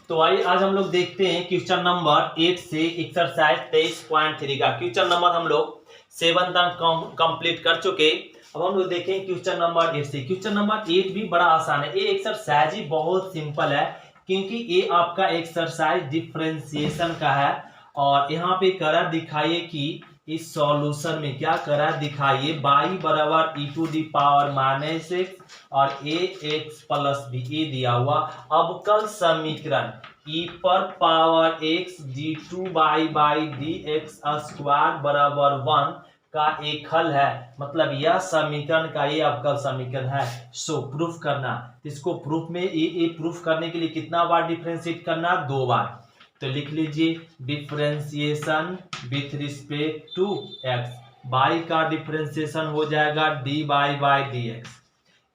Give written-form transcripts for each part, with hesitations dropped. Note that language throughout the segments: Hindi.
तो आइए आज हम लोग देखते हैं क्वेश्चन नंबर 8 से एक्सरसाइज 23.3 का क्वेश्चन नंबर हम लोग 7 तक कंप्लीट कर चुके। अब हम लोग देखें क्वेश्चन नंबर 8 से। क्वेश्चन नंबर 8 भी बड़ा आसान है। ये एक्सरसाइज ही बहुत सिंपल है क्योंकि ये आपका एक्सरसाइज डिफरेंशिएशन का है। और यहाँ पे करा दिखाइए कि इस सॉल्यूशन में क्या करा दिखाइए y बराबर e to the power minus x और ax प्लस b ये दिया हुआ अवकल समीकरण e पर power x d2y by d x square बराबर 1 का एक हल है। मतलब यह समीकरण का ये अवकल समीकरण है। सो प्रूफ करना, इसको प्रूफ में ये प्रूफ करने के लिए कितना बार डिफरेंशिएट करना? 2 बार। तो लिख लीजिए differentiation with respect to x, y का डिफरेंशिएशन हो जाएगा d y by d x,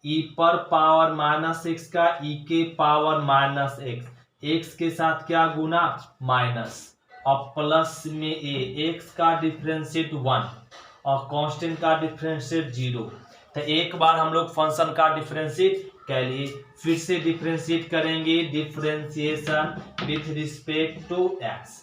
e पर पावर माइनस एक्स का ई के पावर माइनस एक्स, एक्स के साथ क्या गुना? माइनस, और प्लस में ए, एक्स का डिफरेंशिएट 1 और कांस्टेंट का डिफरेंशिएट 0। तो एक बार हम लोग फंक्शन का डिफरेंशिएट कह लिए, फिर से डिफरेंशिएट करेंगे differentiation with respect to x.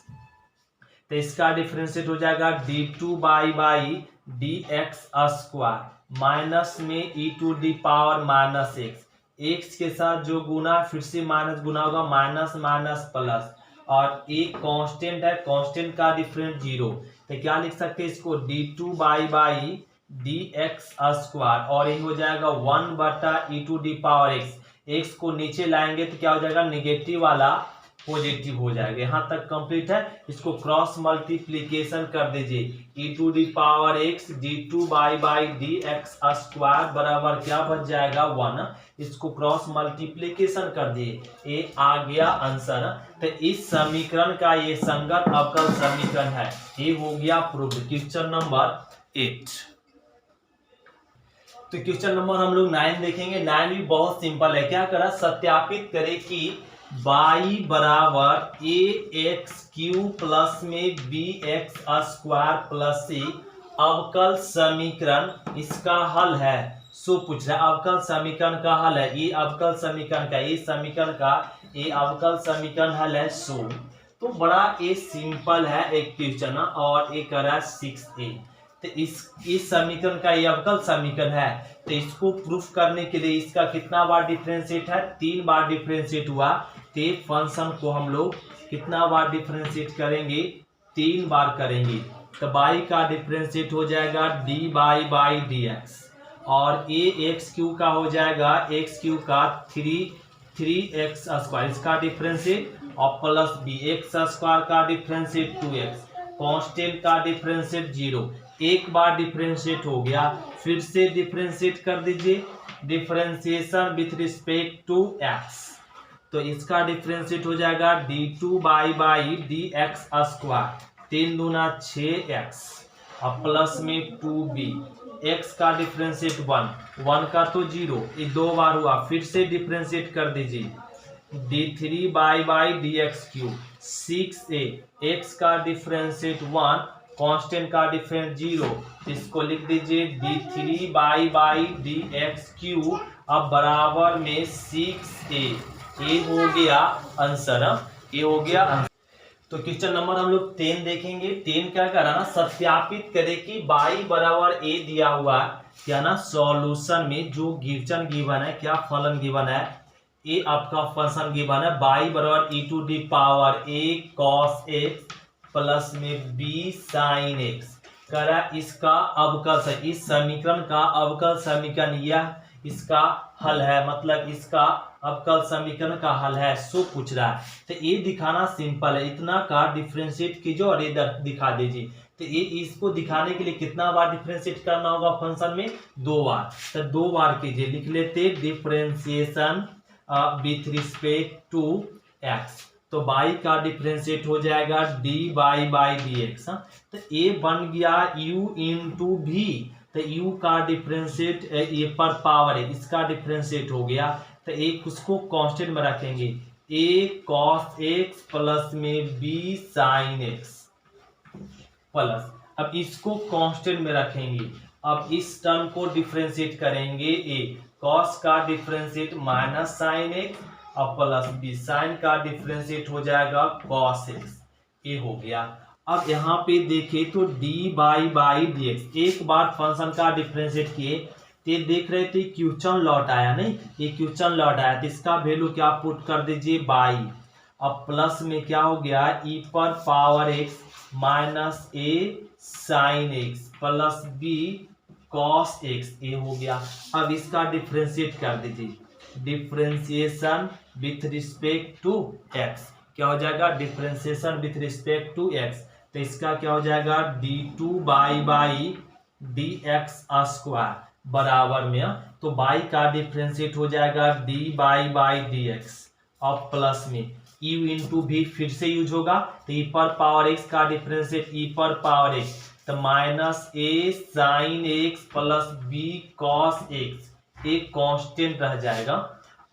तो इसका डिफरेंशिएट हो जाएगा d2 by d x square minus में e to the power minus x, x के साथ जो गुना फिर से माइनस गुना होगा, माइनस माइनस प्लस, और एक कांस्टेंट है, कांस्टेंट का डिफरेंट 0। तो क्या लिख सकते हैं इसको? d2 by d x square, और ये हो जाएगा 1 बटा e to the power x. X को नीचे लाएंगे तो क्या हो जाएगा? नेगेटिव वाला पॉजिटिव हो जाएगा। यहाँ तक कंप्लीट है। इसको क्रॉस मल्टीप्लीकेशन कर दीजिए, e to the power x d2 by d x square बराबर क्या बच जाएगा? 1। इसको क्रॉस मल्टीप्लीकेशन कर दिए, ये आ गया आंसर। तो इस समीकरण का ये संगत अवकल समीकरण है। ये हो गया प्रूफ क्वेश्चन नंबर 8। तो क्वेश्चन नंबर हम लोग 9 देखेंगे। 9 भी बहुत सिंपल है। क्या करा? सत्यापित करें कि y बराबर ए एक्स क्यू प्लस में बी एक्स स्क्वायर प्लस सी अवकल समीकरण इसका हल है। सो पूछ रहा है अवकल समीकरण का हल है। ये अवकल समीकरण का ये समीकरण का ये अवकल समीकरण हल है। सो तो बड़ा ये सिंपल है एक क्वेश्चन, और ये करा 6A। तो इस समीकरण का ये अवकल समीकरण है। तो इसको प्रूफ करने के लिए इसका कितना बार डिफरेंशिएट है? 3 बार डिफरेंशिएट हुआ। तो फंक्शन को हम लोग कितना बार डिफरेंशिएट करेंगे? 3 बार करेंगे। तो y का डिफरेंशिएट हो जाएगा डी बाई डी एक्स, और ए एक्स क्यू का हो जाएगा एक्स क्यू का 3x स्क्वायर, इसका डिफरेंशिएट, और प्लस बी एक्स स्क्वायर का डिफरेंशिएट 2x, कांस्टेंट का डिफरेंशिएट 0। एक बार डिफरेंशिएट हो गया, फिर से डिफरेंशिएट कर दीजिए differentiation with respect to x. तो इसका डिफरेंशिएट हो जाएगा d2 by d x square, 3 दूना 6x, और प्लस में 2b, x का डिफरेंशिएट 1 का तो 0, ये 2 बार हुआ। फिर से डिफरेंशिएट कर दीजिए d3 by d x cube, 6a, x का डिफरेंशिएट 1, कांस्टेंट का डिफरेंस 0। इसको लिख दीजिए d3 by d x cube, अब बराबर में 6a। ये हो गया आंसर, ये हो गया आंसर। तो क्वेश्चन नंबर हम लोग 10 देखेंगे। 10 क्या करा ना? सत्यापित करें कि y बराबर a दिया हुआ क्या ना सॉल्यूशन में जो गिवन है, क्या फलन गिवन है, ये आपका फंक्शन गिवन है y बराबर e to the power a cos x plus में b sin x करा। इसका अवकल, इस समीकरण का अवकल समीकरण यह इसका हल है, मतलब इसका अवकल समीकरण का हल है। सो पूछ रहा है। तो ये दिखाना सिंपल है, इतना का डिफरेंशिएट कीजिए और ये दिखा दीजिए। तो ये इसको दिखाने के लिए कितना बार डिफरेंशिएट करना होगा फंक्शन में? 2 बार। तो 2 बार कीजिए, लिख लेते differentiation with respect to x. तो y का डिफरेंशिएट हो जाएगा d बाई डी एक्स। तो a बन गया u इंटू v। तो u का डिफरेंशिएट ए पर पावर है, इसका डिफरेंशिएट हो गया। तो एक उसको कांस्टेंट में रखेंगे, a cos x प्लस में b sin x प्लस, अब इसको कांस्टेंट में रखेंगे। अब इस टर्म को डिफरेंशिएट करेंगे, a cos का डिफरेंशिएट माइनस sin x और प्लस बी, साइन का डिफ्रेंशिएट हो जाएगा कॉस एक्स, ये हो गया। अब यहाँ पे देखें तो डी बाई डी एक्स, एक बार फंक्शन का डिफ्रेंशिएट किए तो ये देख रहे थे क्यूचन लौट आया, नहीं ये क्यूचन लौट आया, तो इसका वैल्यू क्या पुट कर दीजिए बाई। अब प्लस में क्या हो गया ई पर power x minus a sine x plus b cos x, ये हो गया। अब इसका डिफ्रेंशिएट कर दीजिए, differentiation with respect to x, क्या हो जाएगा differentiation with respect to x, तो इसका क्या हो जाएगा d two by d x square बराबर में, तो बाई का डिफ्रेंशिएट हो जाएगा डी बाई डी एक्स और प्लस में यू इंटू भी फिर से यूज होगा, तो ई पर पावर एक्स का डिफ्रेंशिएट ई पर पावर एक्स, तो minus a sine x plus b cos x, एक कांस्टेंट रह जाएगा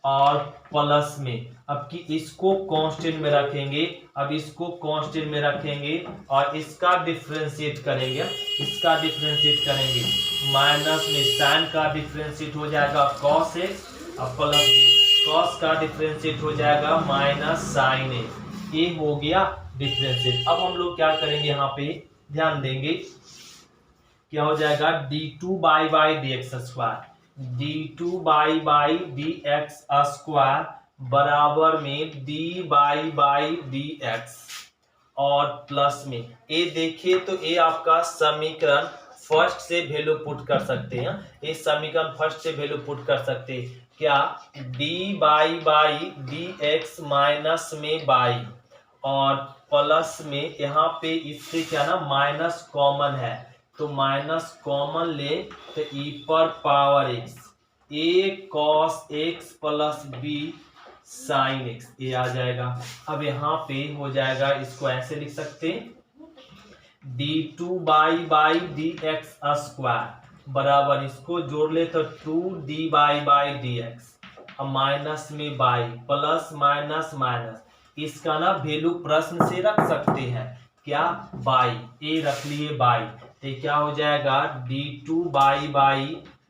और प्लस में अब कि इसको कांस्टेंट में रखेंगे, अब इसको कांस्टेंट में रखेंगे और इसका डिफरेंशिएट करेंगे, इसका डिफरेंशिएट करेंगे माइनस में साइन का डिफरेंशिएट हो जाएगा कॉस एक्स और प्लस बी, कॉस का डिफरेंशिएट हो जाएगा माइनस साइन एक्स, ये हो गया डिफरेंशिएट। अब हम लोग क्या करेंगे यहाँ पे ध्यान देंगे, क्या हो जाएगा d two by d x square, D two by d x square बराबर में डी बाई डी एक्स और प्लस में ए देखिए तो ये आपका समीकरण फर्स्ट से वैल्यू पुट कर सकते हैं, ये समीकरण फर्स्ट से वैल्यू पुट कर सकते हैं, क्या D by d x minus में बाई और प्लस में यहाँ पे इससे क्या ना माइनस कॉमन है, तो माइनस कॉमन ले तो ई पर power x a cos x plus b sine x, ये आ जाएगा। अब यहाँ पे हो जाएगा, इसको ऐसे लिख सकते हैं d two by d x square बराबर, इसको जोड़ ले तो two d by d x अब माइनस में बाई प्लस माइनस माइनस, इसका ना वैल्यू प्रश्न से रख सकते हैं, क्या बाई, ए रख लिए बाई, तो क्या हो जाएगा d two by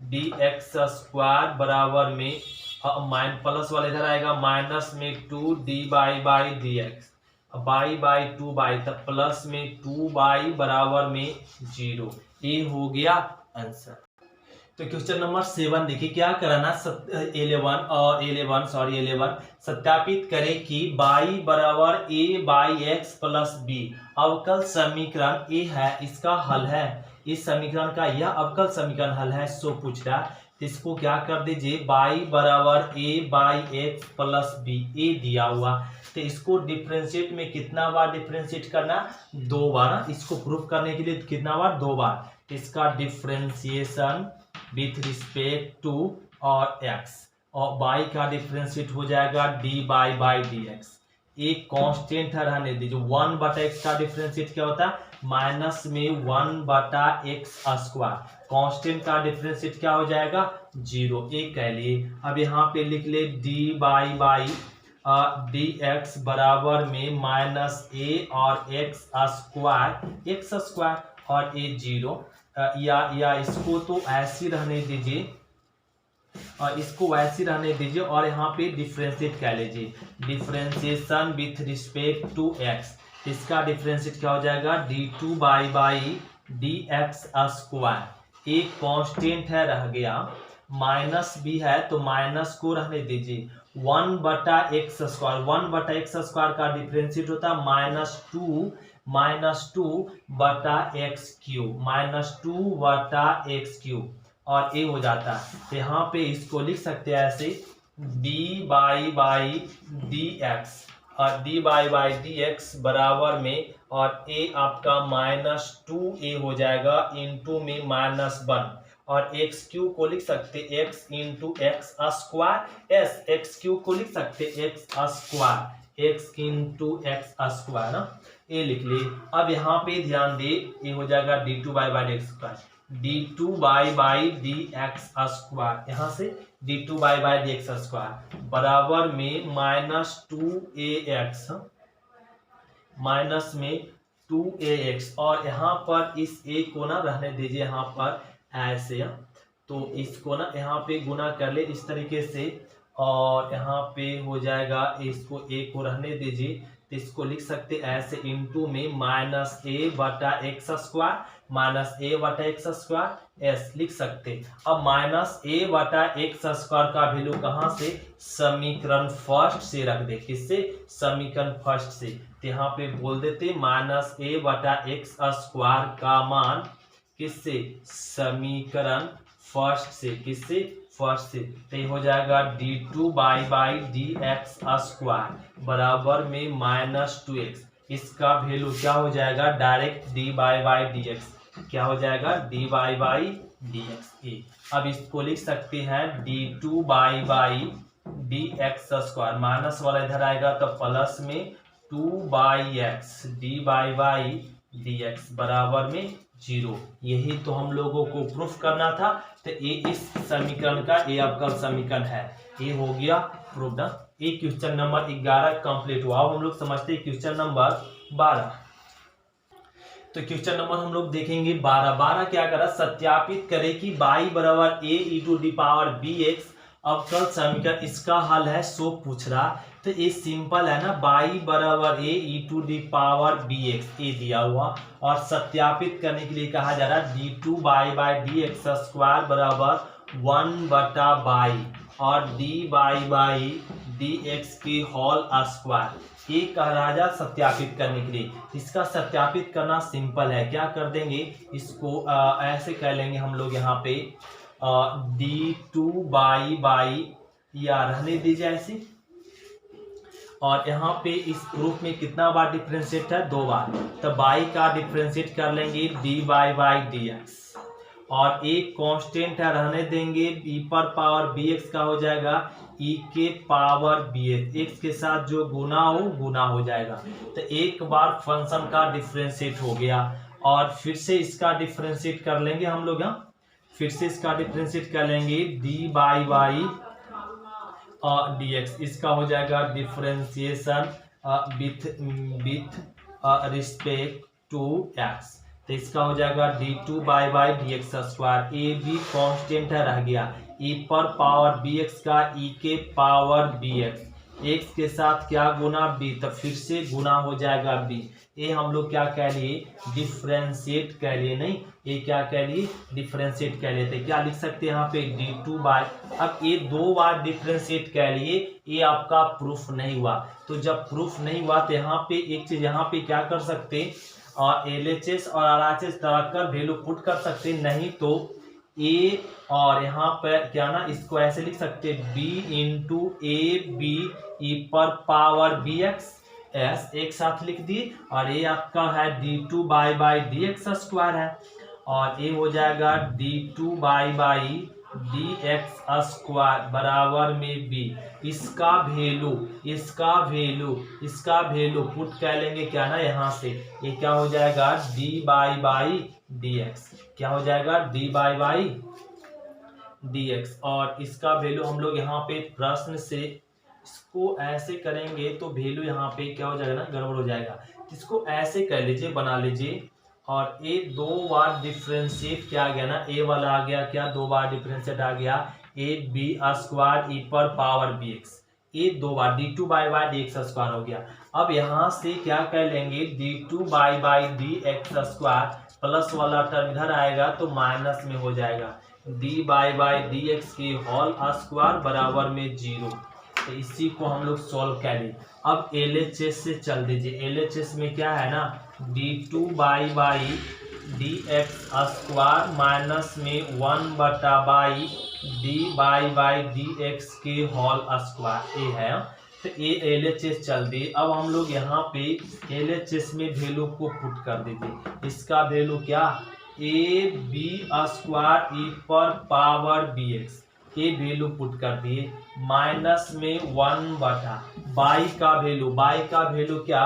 d x square बराबर में प्लस वाला इधर आएगा माइनस में two d by d x by two by, तब प्लस में टू बाई बराबर में 0, ये हो गया आंसर। तो क्वेश्चन नंबर 7 देखिए क्या कराना 11 सत्यापित करें कि y बराबर a by x plus b अवकल समीकरण ए है, इसका हल है, इस समीकरण का यह अवकल समीकरण हल है, सो पूछ रहा है, तो इसको क्या कर दीजिए y बराबर a by x plus b, a दिया हुआ, तो इसको डिफरेंशिएट में कितना बार डिफरेंशिएट करना 2 बार, इसको प्रूफ करने के लिए कितना बार 2 बार, इसका डिफरेंशिएशन विथ रिस्पेक्ट टू और x और y का डिफरेंशिएट हो जाएगा d बाई डी एक्स, एक कांस्टेंट है रहने दीजिए, 1 बटा एक्स का डिफरेंशिएट क्या होता है माइनस में 1 बटा एक्स स्क्वायर, कांस्टेंट का डिफरेंशिएट क्या हो जाएगा 0, एक कह लिए। अब यहाँ पे लिख ले d बाई डी एक्स बराबर में माइनस ए और एक्स स्क्वायर और ए 0, या इसको तो ऐसे रहने दीजिए और इसको वैसे रहने दीजिए और यहाँ पे डिफरेंशिएट कह लीजिए, differentiation with respect to x, इसका डिफरेंशिएट क्या हो जाएगा d two by d x square, एक कांस्टेंट है रह गया, माइनस भी है तो माइनस को रहने दीजिए, 1 बटा एक्स स्क्वायर का डिफरेंशिएट होता है माइनस टू बटा एक्स क्यूब और ए हो जाता है, तो यहाँ पे इसको लिख सकते हैं ऐसे डी बाई डी एक्स और डी बाई डी एक्स बराबर में और ए आपका माइनस 2a हो जाएगा इंटू में माइनस 1 और एक्स क्यू को लिख सकते x into x square, x Q को लिख सकते x square, x into x square ना, ये लिख लिए। अब यहाँ पे ध्यान दे, ये हो जाएगा d two by d x square, D two by d x square, यहाँ से D two by d x square बराबर में माइनस 2ax, माइनस में 2ax और यहाँ पर इस a को ना रहने दीजिए यहाँ पर ऐसे, तो इसको ना यहाँ पे गुना कर ले इस तरीके से और यहाँ पे हो जाएगा, इसको ए को रहने दीजिए, तो इसको लिख सकते ऐसे इनटू में माइनस ए बटा एक्स स्क्वायर, माइनस ए बटा एक्स स्क्वायर एस लिख सकते। अब माइनस ए बटा एक्स स्क्वायर का वैल्यू कहाँ से, समीकरण फर्स्ट से रख दे, किससे, समीकरण फर्स्ट से। तो यहाँ पे बोल देते माइनस ए बटा एक्स स्क्वायर का मान किससे, समीकरण फर्स्ट से, किससे, फर्स्ट से। तो हो जाएगा d2 by d x square बराबर में माइनस 2x। इसका वैल्यू क्या हो जाएगा, direct D by d x, क्या हो जाएगा, डी बाई डी एक्स। अब इसको लिख सकते हैं d2 by d x square, minus वाला इधर आएगा तो प्लस में 2/x D by d x बराबर में 0। यही तो हम लोगों को प्रूफ करना था। तो ये इस समीकरण का ये अवकल समीकरण है, ये हो गया प्रूफ ना। ये क्वेश्चन नंबर 11 कंप्लीट हुआ। अब हम लोग समझते हैं क्वेश्चन नंबर 12। तो क्वेश्चन नंबर हम लोग देखेंगे 12 क्या करा, सत्यापित करें कि y बराबर a e to the power bx अवकल समीकरण, इसका हल है सो पूछ रहा। तो ये सिंपल है ना, y बराबर a e to the power bx ये दिया हुआ, और सत्यापित करने के लिए कहा जा रहा है d2 by d x square बराबर 1 बटा बाई और d बाई डी एक्स की होल स्क्वायर, ये कह रहा है सत्यापित करने के लिए। इसका सत्यापित करना सिंपल है, क्या कर देंगे इसको ऐसे कर लेंगे हम लोग, यहाँ पे d2 बाई या रहने दीजिए ऐसे, और यहाँ पे इस प्रूफ में कितना बार डिफरेंशिएट है, 2 बार। तो बाई का डिफरेंशिएट कर लेंगे डी बाई डी एक्स, और एक कांस्टेंट है रहने देंगे, e पर पावर bx का हो जाएगा e के पावर bx, x के साथ जो गुना हो जाएगा। तो एक बार फंक्शन का डिफरेंशिएट हो गया, और फिर से इसका डिफरेंशिएट कर लेंगे हम लोग, यहाँ फिर से इसका डिफरेंशिएट कर लेंगे डी बाई डी एक्स, इसका हो जाएगा differentiation with respect to x. तो इसका हो जाएगा d2 by d x square, a b constant है रह गया, e पर पावर bx का e के पावर bx, x के साथ क्या गुना b, तो फिर से गुना हो जाएगा b। ये हम लोग क्या कह लिए, डिफरेंशिएट कह लिए, नहीं ये क्या कह लिए, डिफरेंशिएट कह लिए। तो क्या लिख सकते हैं यहाँ पे d2 बाई, अब ये 2 बार डिफरेंशिएट कह लिए, ये आपका प्रूफ नहीं हुआ। तो जब प्रूफ नहीं हुआ तो यहाँ पे एक चीज, यहाँ पे क्या कर सकते, और LHS और RHS रखकर वैल्यू पुट कर सकते, नहीं तो a और यहाँ पर क्या ना, इसको ऐसे लिख सकते b into a b e पर पावर bx s एक साथ लिख दिए, और ये आपका है d2 by d x square है, और ये हो जाएगा d2 by d x square बराबर में b। इसका वैल्यू पुट कर लेंगे क्या ना, यहाँ से ये क्या हो जाएगा d बाई डी एक्स, क्या हो जाएगा d बाई डी एक्स, और इसका वैल्यू हम लोग यहाँ पे प्रश्न से इसको ऐसे करेंगे तो वैल्यू यहाँ पे क्या हो जाएगा ना, गड़बड़ हो जाएगा। इसको ऐसे कर लीजिए, बना लीजिए, और ए 2 बार डिफरेंशिएट क्या आ गया ना, ए वाला आ गया क्या, 2 बार डिफरेंशिएट आ गया ए बी स्क्वायर ई पर पावर बी एक्स, ये 2 बार d2 by d x square हो गया। अब यहाँ से क्या कर लेंगे, d2 by d x square plus वाला टर्म इधर आएगा तो माइनस में हो जाएगा, d बाई डी एक्स की होल स्क्वायर बराबर में 0। तो इसी को हम लोग सॉल्व करें। अब LHS से चल दीजिए, LHS में क्या है ना, d2 by d x square minus में 1 बटा by D by d x के होल स्क्वायर, ये है। तो ये LHS चल दी। अब हम लोग यहाँ पे LHS में वैल्यू को पुट कर दीजिए, इसका वैल्यू क्या, ए बी स्क्वायर ई पर पावर बी एक्स, ये वैल्यू पुट कर दिए, माइनस में 1 बटा बाई का वैल्यू क्या,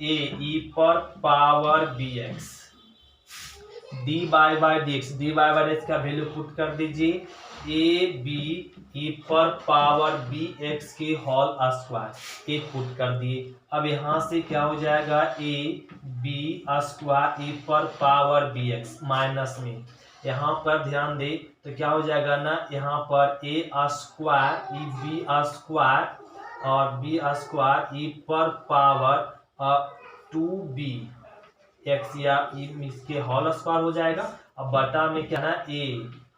ए ई पर power b x d by d x का वैल्यू पुट कर दीजिए, ए बी ई पर पावर बी एक्स के होल स्क्वायर, एक पुट कर दिए। अब यहाँ से क्या हो जाएगा, ए बी स्क्वायर ई पर पावर बी एक्स माइनस में यहाँ पर ध्यान दे तो क्या हो जाएगा ना, यहाँ पर ए स्क्वायर ई बी स्क्वायर और बी स्क्वायर ई पर पावर 2b एक्स या इसके होल स्क्वायर हो जाएगा। अब बटा में क्या ना ए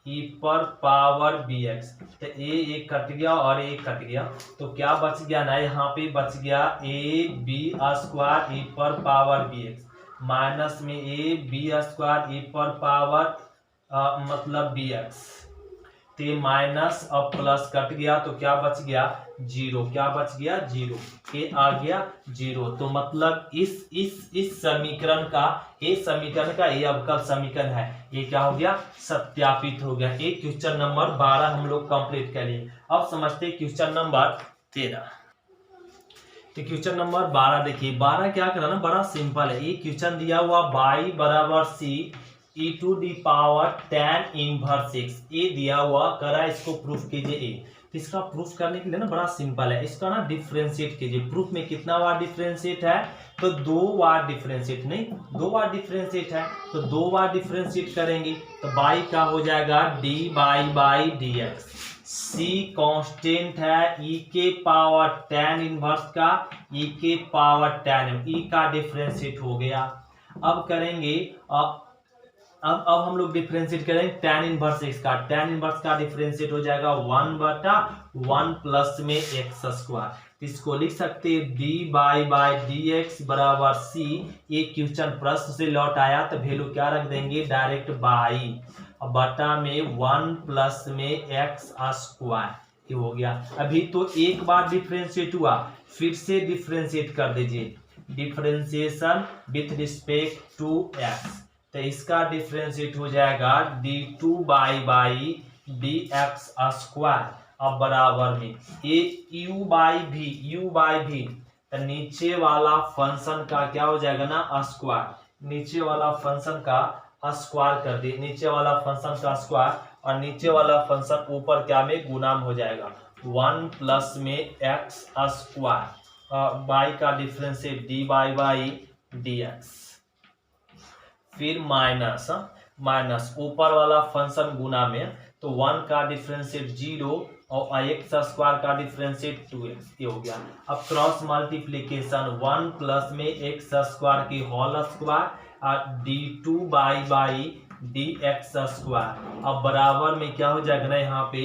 ई पर पावर बी एक्स, तो ए कट गया और ए कट गया, तो क्या बच गया ना, यहाँ पे बच गया ए बी स्क्वायर ई पर पावर बी एक्स माइनस में ए बी स्क्वायर ई पर पावर मतलब बी एक्स, तो माइनस अब प्लस कट गया तो क्या बच गया जीरो, क्या बच गया जीरो, ये आ गया जीरो। तो मतलब इस समीकरण का ये अवकल समीकरण है, ये क्या हो गया सत्यापित हो गया। ये क्वेश्चन नंबर 12 हम लोग कंप्लीट कर लिए। अब समझते हैं क्वेश्चन नंबर 13। तो क्वेश्चन नंबर 12 देखिए, 12 क्या करना, बड़ा सिंपल है। ये क्वेश्चन दिया हुआ y बराबर c e to the power tan inverse x, ये दिया हुआ करा, इसको प्रूफ कीजिए ए। तो इसका प्रूफ करने के लिए ना बड़ा सिंपल है, इसका ना डिफरेंशिएट कीजिए। प्रूफ में कितना बार डिफरेंशिएट है, तो 2 बार डिफरेंशिएट, नहीं 2 बार डिफरेंशिएट है, तो 2 बार डिफरेंशिएट करेंगे तो y का हो जाएगा dy by dx। c constant है e के पावर tan इनवर्स का, e के पावर tan, e का डिफरेंशिएट हो गया। अब करेंगे अब हम लोग डिफरेंशिएट करेंगे tan इनवर्स x का, tan इनवर्स का डिफरेंशिएट हो जाएगा 1/1 प्लस में x स्क्वायर। इसको लिख सकते हैं dy बाई dx बराबर c। ये क्वेश्चन प्रश्न से लौट आया तो वैल्यू क्या रख देंगे, डायरेक्ट बाई बटा में 1 प्लस में x स्क्वायर, ये हो गया। अभी तो एक बार डिफरेंशिएट हुआ, फिर से डिफरेंशिएट कर दीजिए, differentiation with respect to x, तो इसका डिफरेंशिएट हो जाएगा d2 बाई dx स्क्वायर। अब बराबर में ये u बाई भी, तो नीचे वाला फंक्शन का क्या हो जाएगा ना स्क्वायर, नीचे वाला फंक्शन का स्क्वायर कर दिए, नीचे वाला फंक्शन का स्क्वायर और नीचे वाला फंक्शन ऊपर क्या में गुणाम हो जाएगा 1 प्लस में x स्क्वायर, बाई का डिफरेंशिएट dy बाई dx, फिर माइनस ऊपर वाला फंक्शन गुना में, तो 1 का डिफरेंशिएट 0 और x स्क्वायर का डिफरेंशिएट 2x, ये हो गया। अब क्रॉस मल्टीप्लीकेशन 1 प्लस में x स्क्वायर की होल स्क्वायर और d2 बाई dx स्क्वायर। अब बराबर में क्या हो जाएगा ना, यहाँ पे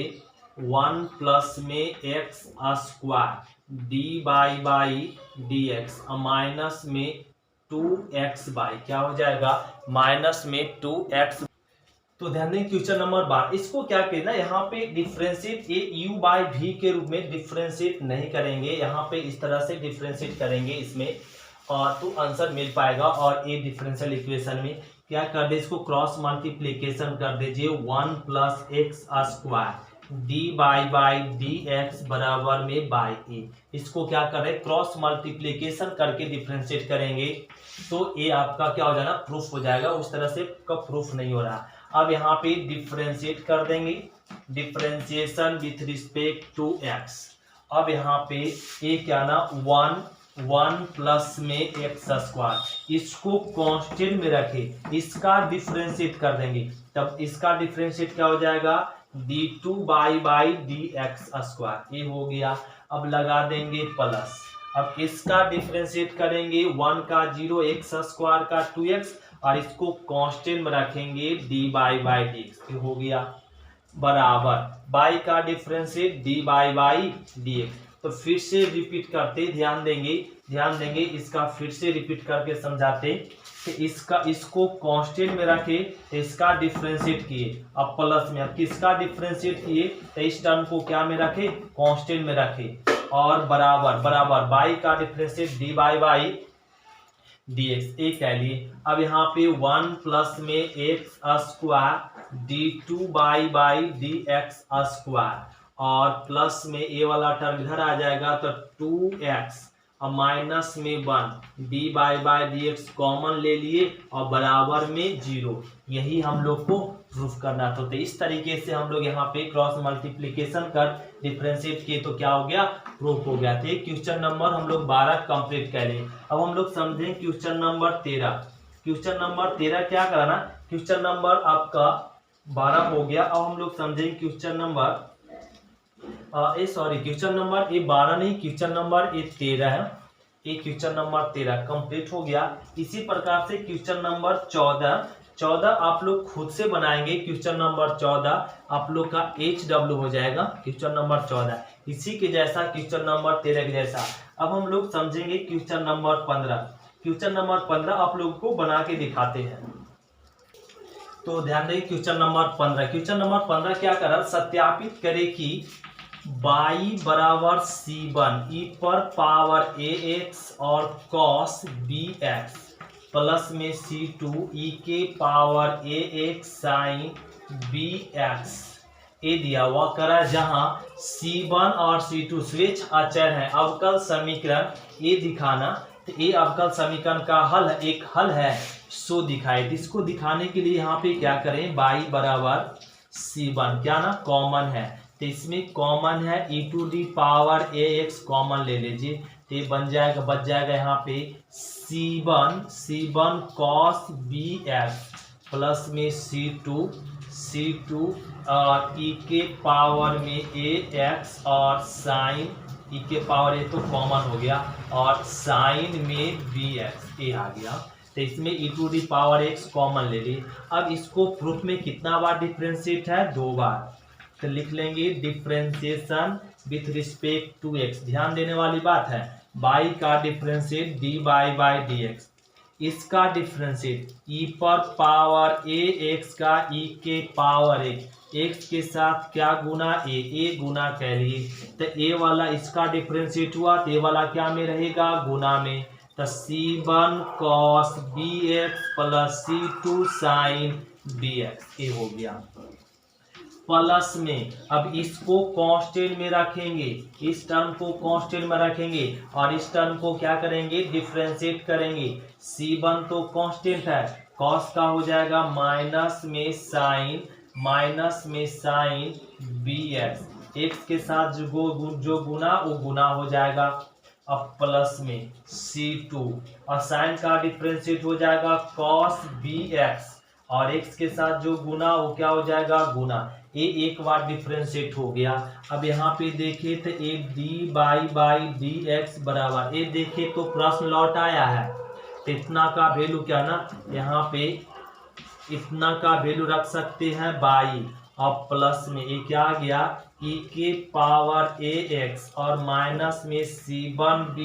1 प्लस में x square dy by dx minus में 2x बाई क्या हो जाएगा माइनस में 2x। तो ध्यान दें क्वेश्चन नंबर 12, इसको क्या कहना है, यहाँ पे डिफरेंशिएट ये u बाई v के रूप में डिफरेंशिएट नहीं करेंगे, यहाँ पे इस तरह से डिफरेंशिएट करेंगे इसमें, और तो आंसर मिल पाएगा। और ये डिफरेंशियल इक्वेशन में क्या कर दे, इसको क्रॉस मल्टीप्लीकेशन कर दीजिए 1 plus x square dy by dx बराबर में बाई ए। इसको क्या कर रहे, क्रॉस मल्टीप्लीकेशन करके डिफरेंशिएट करेंगे, तो ये आपका क्या हो जाएगा प्रूफ हो जाएगा। उस तरह से का प्रूफ नहीं हो रहा। अब यहाँ पे डिफरेंशिएट कर देंगे, differentiation with respect to x। अब यहाँ पे ये क्या ना 1 प्लस में x स्क्वायर, इसको कांस्टेंट में रखे, इसका डिफरेंशिएट कर देंगे, तब इसका डिफरेंशिएट क्या हो जाएगा d2 बाई dx स्क्वायर, ये हो गया। अब लगा देंगे प्लस, अब इसका डिफरेंशिएट करेंगे 1 का 0 x स्क्वायर का 2x और इसको कांस्टेंट में रखेंगे dy बाई dx, ये हो गया। बराबर बाई का डिफरेंशिएट dy बाई dx। तो फिर से रिपीट करते, ध्यान देंगे इसका फिर से रिपीट करके समझाते कि इसको कांस्टेंट में रखे, इसका डिफरेंशिएट किए, अब प्लस में, अब किसका डिफरेंशिएट किए, तो इस टर्म को क्या में रखे कांस्टेंट में रखे, और बराबर बाई का डिफरेंशिएट dy बाई dx, ये कह लिए। अब यहाँ पे 1 प्लस में x square d2 by dx square, और प्लस में ये वाला टर्म इधर आ जाएगा तो 2x और माइनस में 1 dy बाई dx कॉमन ले लिए और बराबर में 0। यही हम लोग को प्रूफ करना था। तो इस तरीके से हम लोग यहाँ पे क्रॉस मल्टीप्लीकेशन कर डिफरेंशिएट किए तो क्या हो गया प्रूफ हो गया। थे क्वेश्चन नंबर हम लोग 12 कंप्लीट कर लिए। अब हम लोग समझें क्वेश्चन नंबर 13। क्वेश्चन नंबर 13 क्या कराना, क्वेश्चन नंबर आपका 12 हो गया। अब हम लोग समझेंगे क्वेश्चन नंबर क्वेश्चन नंबर ये 12 नहीं, क्वेश्चन नंबर ये 13 है। ये क्वेश्चन नंबर 13 कंप्लीट हो गया। इसी प्रकार से क्वेश्चन नंबर 14 आप लोग खुद से बनाएंगे। क्वेश्चन नंबर 14 आप लोग का HW हो जाएगा क्वेश्चन नंबर 14, इसी के जैसा क्वेश्चन नंबर 13 के जैसा। अब हम लोग समझेंगे क्वेश्चन नंबर 15। क्वेश्चन नंबर 15 आप लोग को बना के दिखाते हैं। तो ध्यान दें क्वेश्चन नंबर 15। क्वेश्चन नंबर 15 क्या कर रहा है, सत्यापित करे कि y बराबर C1 e पर पावर ax और cos bx प्लस में C2 e के पावर ax sin bx ये दिया हुआ करा, जहां C1 और C2 स्वेच्छ अचर है। अवकल समीकरण ये दिखाना, तो ये अवकल समीकरण का हल एक हल है सो दिखाए। इसको दिखाने के लिए यहाँ पे क्या करें, y बराबर C1 क्या ना कॉमन है, तो इसमें कॉमन है e to the power ax common ले लीजिए, तो ये बच जाएगा यहाँ पे C1 cos bx प्लस में C2 और e के पावर में ax और साइन e के पावर ये तो कॉमन हो गया और साइन में bx ये आ गया। तो इसमें e to the power x common ले ली। अब इसको प्रूफ में कितना बार डिफरेंशिएट है, 2 बार, तो लिख लेंगे differentiation with respect to x। ध्यान देने वाली बात है, y का डिफरेंशिएट dy बाई dx, इसका डिफरेंशिएट e पर पावर ax का e के पावर x के साथ क्या गुना a गुना कह लिए, तो a वाला इसका डिफरेंशिएट हुआ, तो a वाला क्या में रहेगा, गुना में, तो C1 cos bx plus C2 sin bx ये हो गया। प्लस में अब इसको कांस्टेंट में रखेंगे, इस टर्म को कांस्टेंट में रखेंगे और इस टर्म को क्या करेंगे, डिफरेंशिएट करेंगे। C1 तो कांस्टेंट है, cos का हो जाएगा माइनस में साइन bx, x के साथ जो गुना वो गुना हो जाएगा। अब प्लस में C2 और साइन का डिफरेंशिएट हो जाएगा cos bx और x के साथ जो गुना वो क्या हो जाएगा, गुना। ये एक बार डिफरेंशिएट हो गया। अब यहाँ पे देखे तो एक dy बाई dx बराबर, ये देखे तो प्रश्न लौट आया है, तो इतना का वैल्यू क्या ना, यहाँ पे इतना का वैल्यू रख सकते हैं बाई और प्लस में ये क्या आ गया, e के पावर ax और माइनस में C1b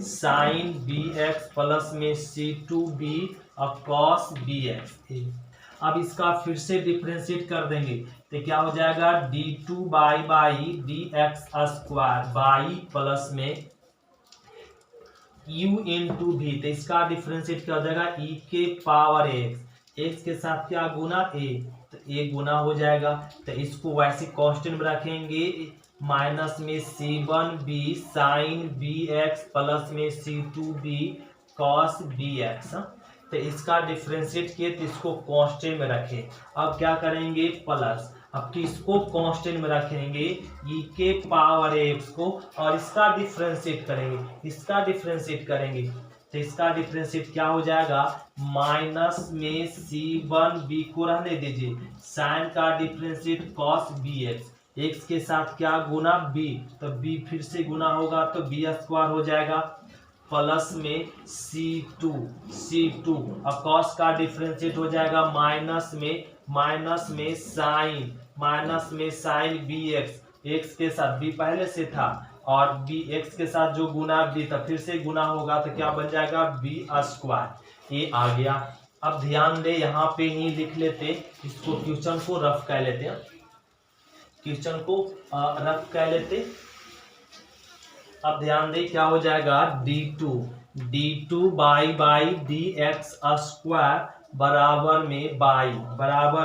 साइन bx प्लस में C2b और cos bx। अब इसका फिर से डिफरेंशिएट कर देंगे, तो क्या हो जाएगा, d2 by dx square by plus में u इंटू भी, तो इसका डिफरेंशिएट क्या हो जाएगा, e के पावर x के साथ क्या गुना a, तो a गुना हो जाएगा। तो इसको वैसे कांस्टेंट में रखेंगे, माइनस में C1b साइन bx प्लस में C2b cos bx। तो इसका डिफरेंशिएट किए तो इसको कांस्टेंट में रखें। अब क्या करेंगे, प्लस, अब किसको कांस्टेंट में रखेंगे, e के पावर x को, और इसका डिफरेंशिएट करेंगे, तो इसका डिफरेंशिएट क्या हो जाएगा, माइनस में C1b को रहने दीजिए, साइन का डिफरेंशिएट cos bx, x के साथ क्या गुना b, तो b फिर से गुना होगा तो b स्क्वायर हो जाएगा, प्लस में C2 अब cos का डिफरेंशिएट हो जाएगा माइनस में साइन bx, x के साथ b पहले से था और bx के साथ जो गुना b था फिर से गुना होगा, तो क्या बन जाएगा, b स्क्वायर ये आ गया। अब ध्यान दे यहाँ पे ही लिख लेते, इसको क्वेश्चन को रफ कर लेते हैं, अब ध्यान दे क्या हो जाएगा, d2 बाई dx स्क्वायर बराबर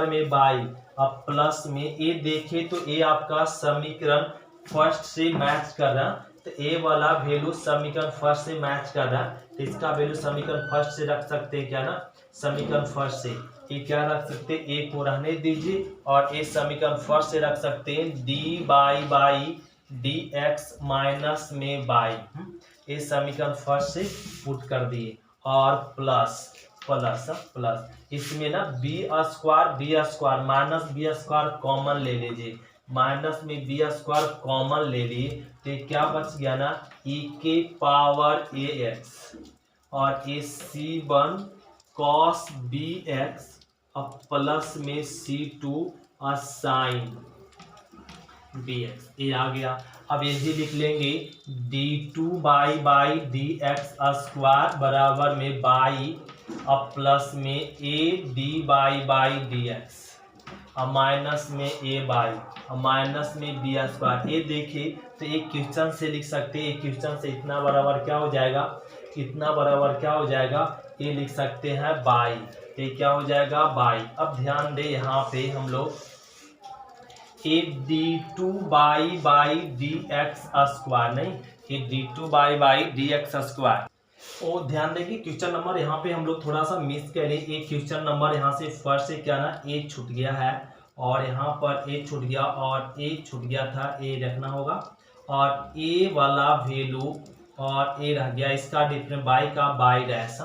में बाई। अब प्लस में ए देखे तो ए आपका समीकरण फर्स्ट से मैच कर रहा है, तो ए वाला वैल्यू समीकरण फर्स्ट से मैच कर रहा है, तो इसका वैल्यू समीकरण फर्स्ट से रख सकते हैं, क्या ना, समीकरण फर्स्ट से ये क्या रख सकते हैं, ए को रहने दीजिए और ए समीकरण फर्स्ट से रख सकते हैं डी बाई dx माइनस में बाई, ये समीकरण फर्स्ट से पुट कर दिए और प्लस प्लस प्लस इसमें ना b square minus b square common ले लीजिए, माइनस में बी स्क्वायर कॉमन ले लिए तो क्या बच गया ना e के पावर ए एक्स और ए सी वन कॉस बी एक्स अब प्लस में C2 साइन बी एक्स, ये आ गया। अब ये भी लिख लेंगे d2 by d x square बराबर में बाई अब प्लस में A D by d x अब माइनस में ए बाई अब माइनस में बी स्क्वायर। ये देखिए तो एक क्वेश्चन से लिख सकते हैं, एक क्वेश्चन से इतना बराबर क्या हो जाएगा, इतना बराबर क्या हो जाएगा, ये लिख सकते हैं बाई, ये क्या हो जाएगा बाई। अब ध्यान दे यहाँ पे हम लोग ए d2 by d x square नहीं, ये d2 by d x square. और ध्यान देंगे क्वेश्चन नंबर यहाँ पे हम लोग थोड़ा सा मिस करें, एक क्वेश्चन नंबर यहाँ से फर्स्ट से क्या ना ए छूट गया है और यहाँ पर ए छूट गया और ए छूट गया था, ए रखना होगा और ए वाला वैल्यू और ए रह गया, इसका डिफरेंस बाई का बाई डैश।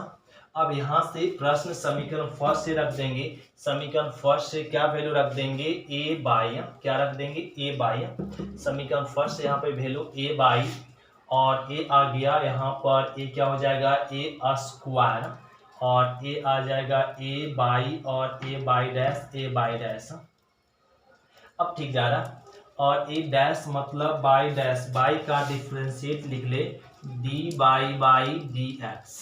अब यहाँ से प्रश्न समीकरण फर्स्ट से रख देंगे, समीकरण फर्स्ट से क्या वैल्यू रख देंगे ए बाई, क्या रख देंगे ए बाई, समीकरण फर्स्ट से यहाँ पे वैल्यू ए बाई और ए आ गया यहाँ पर ए क्या हो जाएगा ए स्क्वायर और ए आ जाएगा ए बाई और ए बाई डैश। अब ठीक जा रहा और ए डैश मतलब बाई डैश, बाई का डिफरेंशिएट लिख ले डी बाई डी एक्स,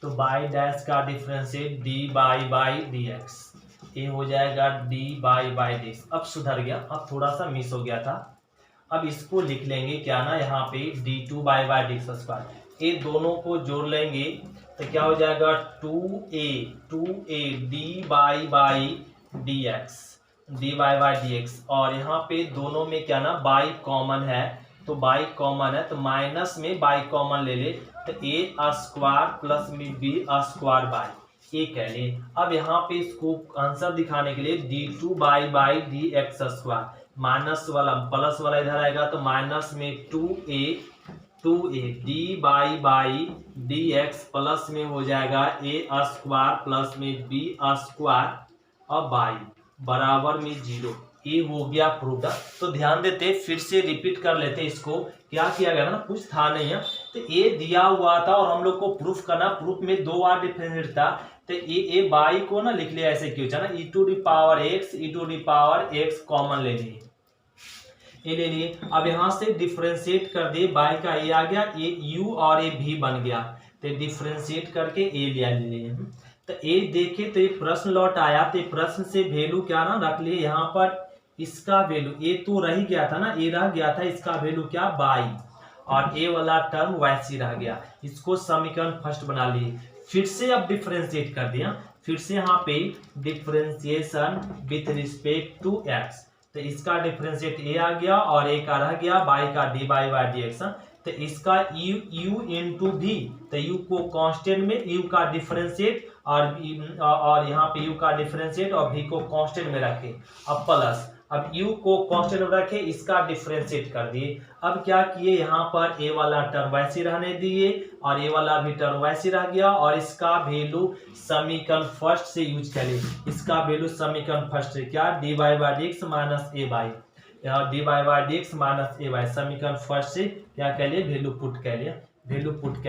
तो बाई डैश का differentiate D by d x, ये हो जाएगा डी बाई डी एक्स। अब सुधर गया, अब थोड़ा सा मिस हो गया था। अब इसको लिख लेंगे क्या ना यहाँ पे d2 by d x square, ये दोनों को जोड़ लेंगे तो क्या हो जाएगा 2a D by d x और यहाँ पे दोनों में क्या ना बाई कॉमन है, तो बाई कॉमन है तो माइनस में बाई कॉमन ले ले तो ए स्क्वायर प्लस में बी स्क्वायर बाई, ये कह ले। अब यहाँ पे इसको आंसर दिखाने के लिए d2 by d x square minus वाला प्लस वाला इधर आएगा तो माइनस में 2a D by d x plus में हो जाएगा ए स्क्वायर प्लस में बी स्क्वायर और बाई बराबर में 0, ये हो गया प्रूफ। तो ध्यान देते फिर से रिपीट कर लेते इसको, क्या किया गया ना कुछ था नहीं है तो ये दिया हुआ था और हम लोग को प्रूफ करना, प्रूफ में 2 बार डिफरेंशिएट था तो ए बाई को ना लिख लिया ऐसे क्यों ना e to the power x common ले लिए, ये ले लिए। अब यहाँ से डिफरेंशिएट कर दिए, बाई का ए आ गया, ए u और ए v बन गया तो डिफरेंशिएट करके ए ले लिए। तो ए देखे तो ये प्रश्न लौट आया तो प्रश्न से वैल्यू क्या ना रख लिए यहाँ पर, इसका वैल्यू ए तो रह गया था ना, ए रह गया था, इसका वैल्यू क्या बाई और ए वाला टर्म वैसे रह गया, इसको समीकरण फर्स्ट बना लिए। फिर से अब डिफरेंशिएट कर दिया, फिर से यहाँ पे differentiation with respect to x, तो इसका डिफरेंशिएट ए आ गया और ए का रह गया बाई का डी बाई डी एक्स, तो इसका u इंटू भी, तो u को कांस्टेंट में u का डिफरेंशिएट और यहाँ पे u का डिफरेंशिएट और v को कांस्टेंट में रखे, अब प्लस अब u को कांस्टेंट में रखे, इसका डिफरेंशिएट कर दिए। अब क्या किए यहाँ पर a वाला टर्म वैसे रहने दिए और a वाला भी टर्म वैसे रह गया और इसका वैल्यू समीकरण फर्स्ट से यूज करें, इसका वैल्यू समीकरण फर्स्ट से क्या D by d x minus A by, D by d x minus A by, समीकरण फर्स्ट से क्या कह लिए वैल्यू पुट कह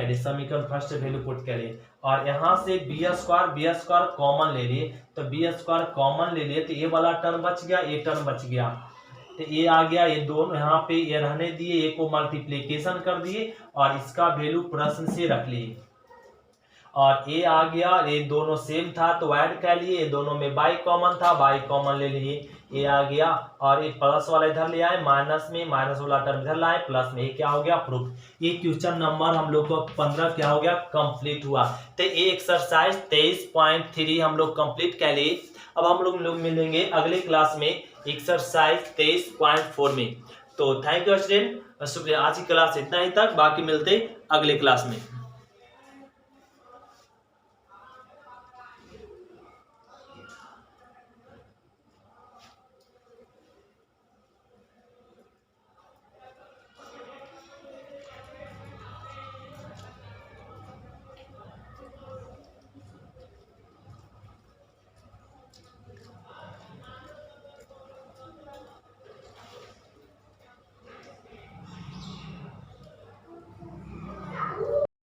लिए, समीकरण फर्स्ट से वैल्यू पुट कह लिए और यहाँ से बी स्क्वायर कॉमन ले लिए, तो बी स्क्वायर कॉमन ले लिए तो ए वाला टर्म बच गया, ए टर्म बच गया तो ए आ गया, ये दोनों यहाँ पे ये रहने दिए, ए को मल्टीप्लीकेशन कर दिए और इसका वैल्यू प्रश्न से रख लिए और ए आ गया, ये दोनों सेम था तो ऐड कर लिए, ये दोनों में बाई कॉमन था, बाई कॉमन ले लिए, ए आ गया और ये प्लस वाला इधर ले आए, माइनस में माइनस वाला टर्म इधर लाए, प्लस में ये क्या हो गया प्रूफ। ये क्वेश्चन नंबर हम लोग को 15 क्या हो गया कंप्लीट हुआ। तो ये एक्सरसाइज 23.3 हम लोग कंप्लीट कर लिए। अब हम लोग मिलेंगे अगले क्लास में एक्सरसाइज 23.4 में। तो थैंक यू स्टूडेंट, शुक्रिया। आज की क्लास इतना ही तक, बाकी मिलते अगले क्लास में।